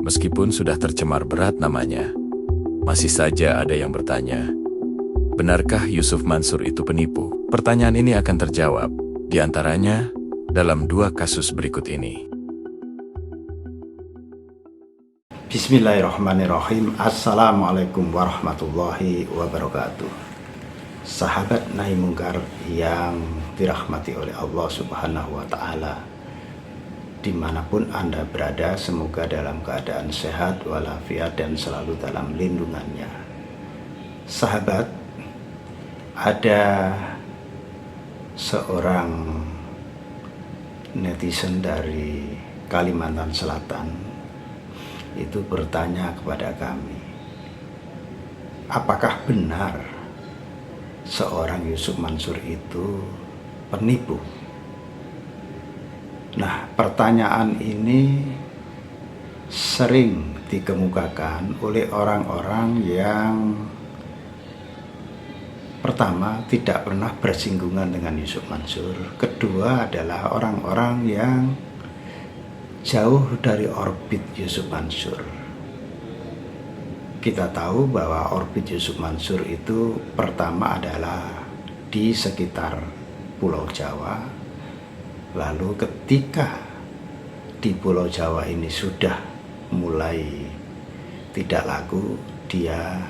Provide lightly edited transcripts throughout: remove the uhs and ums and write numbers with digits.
Meskipun sudah tercemar berat namanya, masih saja ada yang bertanya, benarkah Yusuf Mansur itu penipu? Pertanyaan ini akan terjawab, di antaranya dalam dua kasus berikut ini. Bismillahirrahmanirrahim. Assalamualaikum warahmatullahi wabarakatuh. Sahabat Nahi Mungkar yang dirahmati oleh Allah Subhanahu wa Ta'ala, dimanapun Anda berada, semoga dalam keadaan sehat walafiat dan selalu dalam lindungannya. Sahabat, ada seorang netizen dari Kalimantan Selatan itu bertanya kepada kami, apakah benar seorang Yusuf Mansur itu penipu? Nah, pertanyaan ini sering dikemukakan oleh orang-orang yang pertama tidak pernah bersinggungan dengan Yusuf Mansur, kedua adalah orang-orang yang jauh dari orbit Yusuf Mansur. Kita tahu bahwa orbit Yusuf Mansur itu pertama adalah di sekitar Pulau Jawa. Lalu ketika di Pulau Jawa ini sudah mulai tidak laku, dia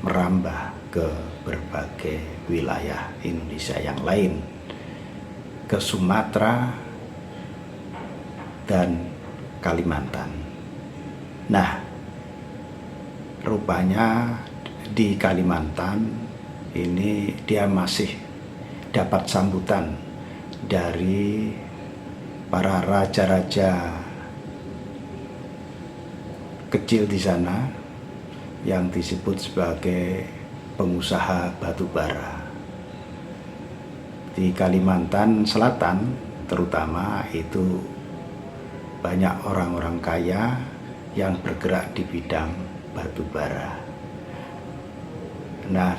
merambah ke berbagai wilayah Indonesia yang lain, ke Sumatera dan Kalimantan. Nah, rupanya di Kalimantan ini dia masih dapat sambutan dari para raja-raja kecil di sana yang disebut sebagai pengusaha batu bara. Di Kalimantan Selatan terutama itu banyak orang-orang kaya yang bergerak di bidang batu bara. Nah,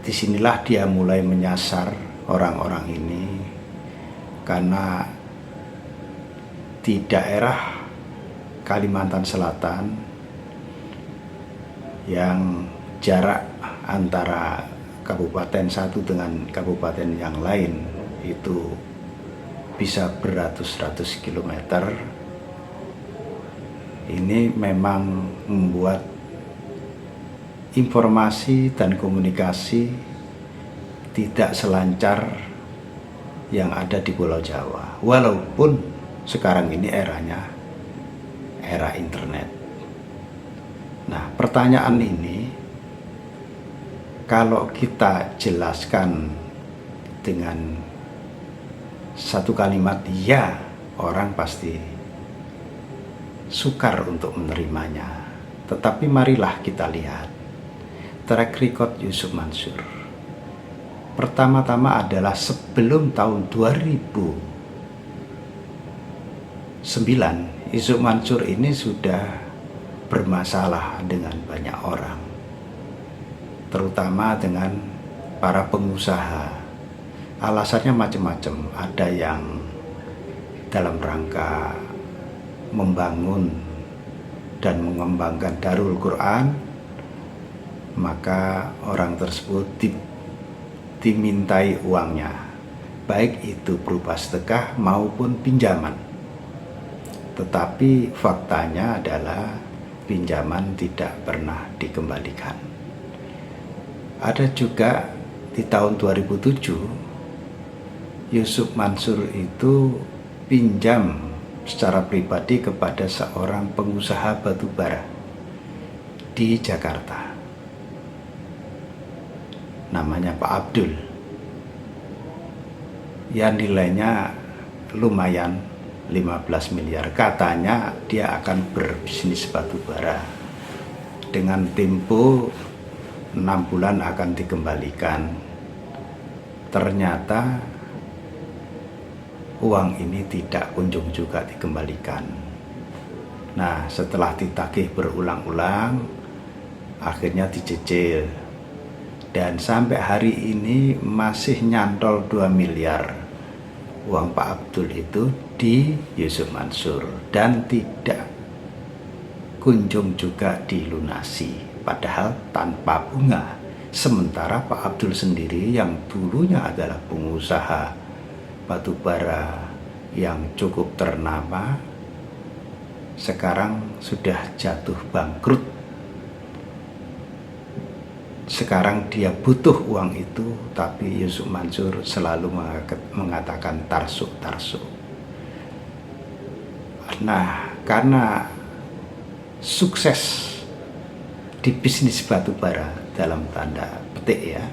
disinilah dia mulai menyasar orang-orang ini, karena di daerah Kalimantan Selatan yang jarak antara kabupaten satu dengan kabupaten yang lain itu bisa beratus-ratus kilometer, ini memang membuat informasi dan komunikasi tidak selancar yang ada di Pulau Jawa, walaupun sekarang ini eranya era internet. Nah, pertanyaan ini kalau kita jelaskan dengan satu kalimat ya, orang pasti sukar untuk menerimanya. Tetapi marilah kita lihat track record Yusuf Mansur. Pertama-tama adalah sebelum tahun 2009, Yusuf Mansur ini sudah bermasalah dengan banyak orang, terutama dengan para pengusaha. Alasannya macam-macam, ada yang dalam rangka membangun dan mengembangkan Darul Quran, maka orang tersebut dimintai uangnya, baik itu berupa sedekah maupun pinjaman. Tetapi faktanya adalah pinjaman tidak pernah dikembalikan. Ada juga di tahun 2007, Yusuf Mansur itu pinjam secara pribadi kepada seorang pengusaha batu bara di Jakarta. Namanya Pak Abdul, yang nilainya lumayan 15 miliar. Katanya dia akan berbisnis batu bara dengan tempo 6 bulan akan dikembalikan. Ternyata uang ini tidak kunjung juga dikembalikan. Nah, setelah ditagih berulang-ulang, akhirnya dicicil. Dan sampai hari ini masih nyantol 2 miliar uang Pak Abdul itu di Yusuf Mansur, dan tidak kunjung juga dilunasi, padahal tanpa bunga. Sementara Pak Abdul sendiri yang dulunya adalah pengusaha batubara yang cukup ternama, sekarang sudah jatuh bangkrut. Sekarang dia butuh uang itu, tapi Yusuf Mansur selalu mengatakan tarsuk. Nah, karena sukses di bisnis batubara dalam tanda petik ya,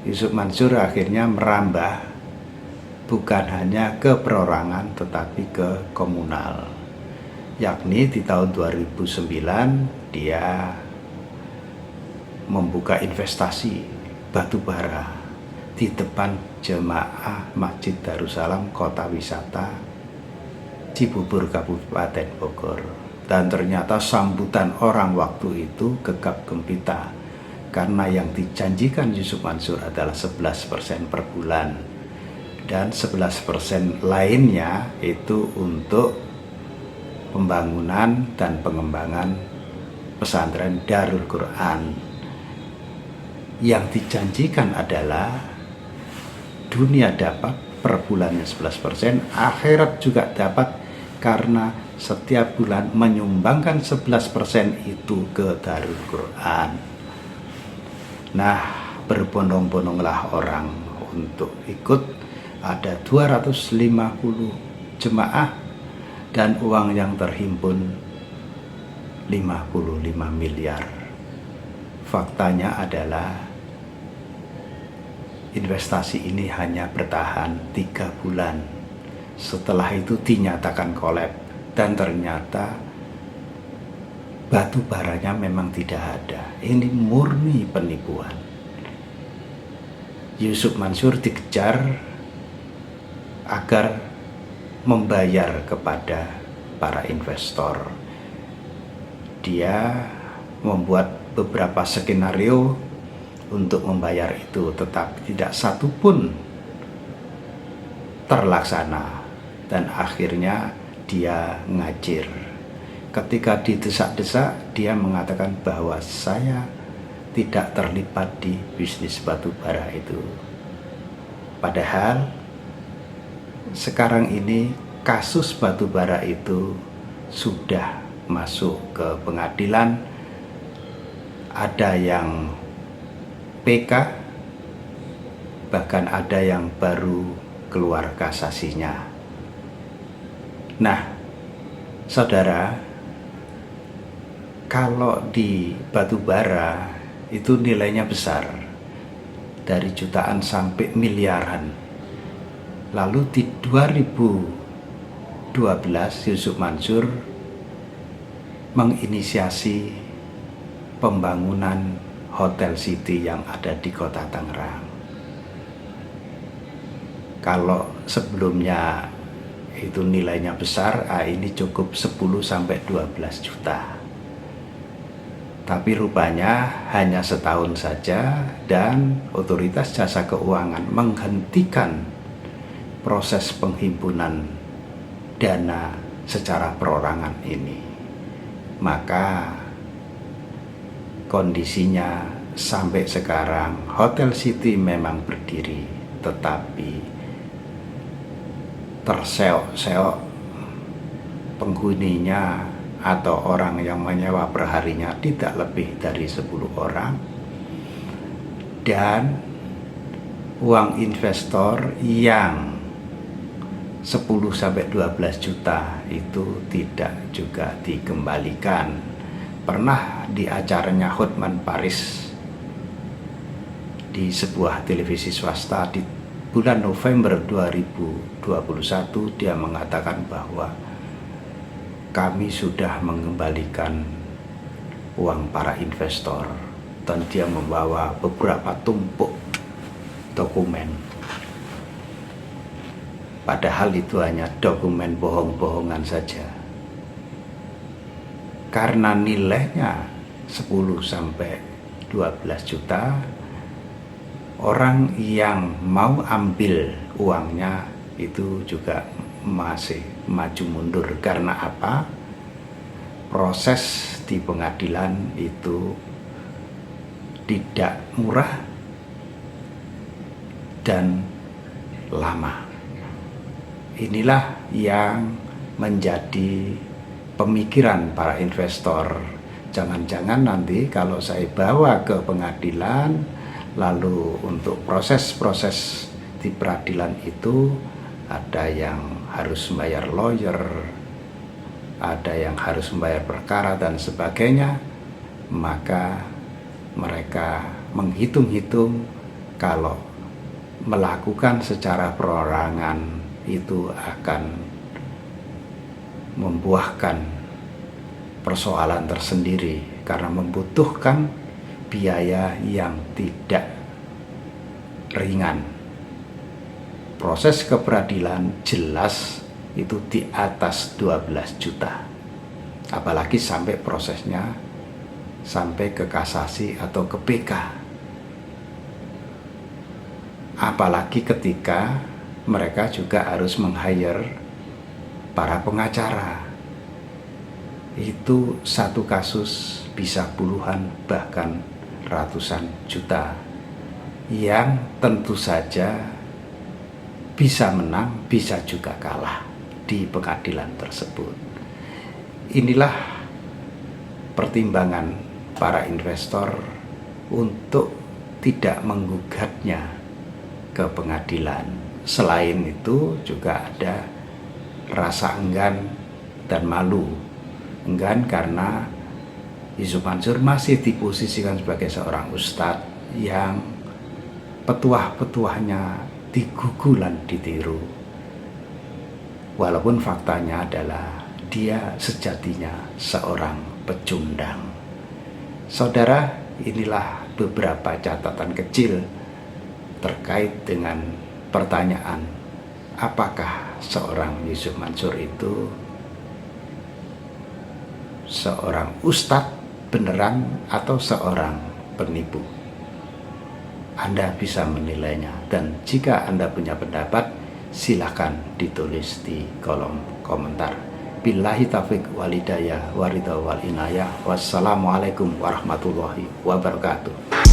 Yusuf Mansur akhirnya merambah bukan hanya ke perorangan tetapi ke komunal, yakni di tahun 2009 dia membuka investasi batubara di depan jemaah Masjid Darussalam Kota Wisata Cibubur Kabupaten Bogor. Dan ternyata sambutan orang waktu itu gegap gempita, karena yang dijanjikan Yusuf Mansur adalah 11% per bulan, dan 11% lainnya itu untuk pembangunan dan pengembangan pesantren Darul Quran. Yang dijanjikan adalah dunia dapat per bulannya 11%, akhirat juga dapat, karena setiap bulan menyumbangkan 11% itu ke Darul Quran. Nah, berbondong-bondonglah orang untuk ikut. Ada 250 jemaah dan uang yang terhimpun 55 miliar. Faktanya adalah investasi ini hanya bertahan 3 bulan. Setelah itu dinyatakan kolab, dan ternyata batu baranya memang tidak ada. Ini murni penipuan. Yusuf Mansur dikejar agar membayar kepada para investor. Dia membuat beberapa skenario untuk membayar itu, tetapi tidak satu pun terlaksana, dan akhirnya dia ngajir. Ketika didesak-desak, dia mengatakan bahwa saya tidak terlibat di bisnis batubara itu. Padahal sekarang ini kasus batubara itu sudah masuk ke pengadilan. Ada yang PK, bahkan ada yang baru keluar kasasinya. Nah, saudara, kalau di batubara itu nilainya besar, dari jutaan sampai miliaran. Lalu di 2012 Yusuf Mansur menginisiasi pembangunan Hotel City yang ada di Kota Tangerang. Kalau sebelumnya itu nilainya besar, ini cukup 10-12 juta. Tapi rupanya hanya setahun saja, dan Otoritas Jasa Keuangan menghentikan proses penghimpunan dana secara perorangan ini. Maka kondisinya sampai sekarang Hotel City memang berdiri, tetapi terseok-seok penghuninya atau orang yang menyewa perharinya tidak lebih dari 10 orang, dan uang investor yang 10-12 juta itu tidak juga dikembalikan. Pernah di acaranya Hotman Paris di sebuah televisi swasta di bulan November 2021, dia mengatakan bahwa kami sudah mengembalikan uang para investor, dan dia membawa beberapa tumpuk dokumen. Padahal itu hanya dokumen bohong-bohongan saja. Karena nilainya 10-12 juta, orang yang mau ambil uangnya itu juga masih maju mundur. Karena apa? proses di pengadilan itu tidak murah dan lama. Inilah yang menjadi pemikiran para investor. Jangan-jangan nanti kalau saya bawa ke pengadilan, lalu untuk proses-proses di peradilan itu ada yang harus membayar lawyer, ada yang harus membayar perkara dan sebagainya, maka mereka menghitung-hitung kalau melakukan secara perorangan itu akan membuahkan persoalan tersendiri karena membutuhkan biaya yang tidak ringan. Proses ke peradilan jelas itu di atas 12 juta. Apalagi sampai prosesnya sampai ke kasasi atau ke PK. Apalagi ketika mereka juga harus meng-hire para pengacara. Itu satu kasus bisa puluhan bahkan ratusan juta yang tentu saja bisa menang, bisa juga kalah di pengadilan tersebut. Inilah pertimbangan para investor untuk tidak menggugatnya ke pengadilan. Selain itu juga ada rasa enggan dan malu. Enggan karena Yusuf Mansur masih diposisikan sebagai seorang ustadz yang petuah-petuahnya digugulan ditiru. Walaupun faktanya adalah dia sejatinya seorang pecundang. Saudara, inilah beberapa catatan kecil terkait dengan pertanyaan apakah seorang Yusuf Mansur itu seorang ustadz beneran atau seorang penipu. Anda bisa menilainya, dan jika Anda punya pendapat, silakan ditulis di kolom komentar. Billahi taufiq walhidayah waridha wal inayah. Wassalamualaikum warahmatullahi wabarakatuh.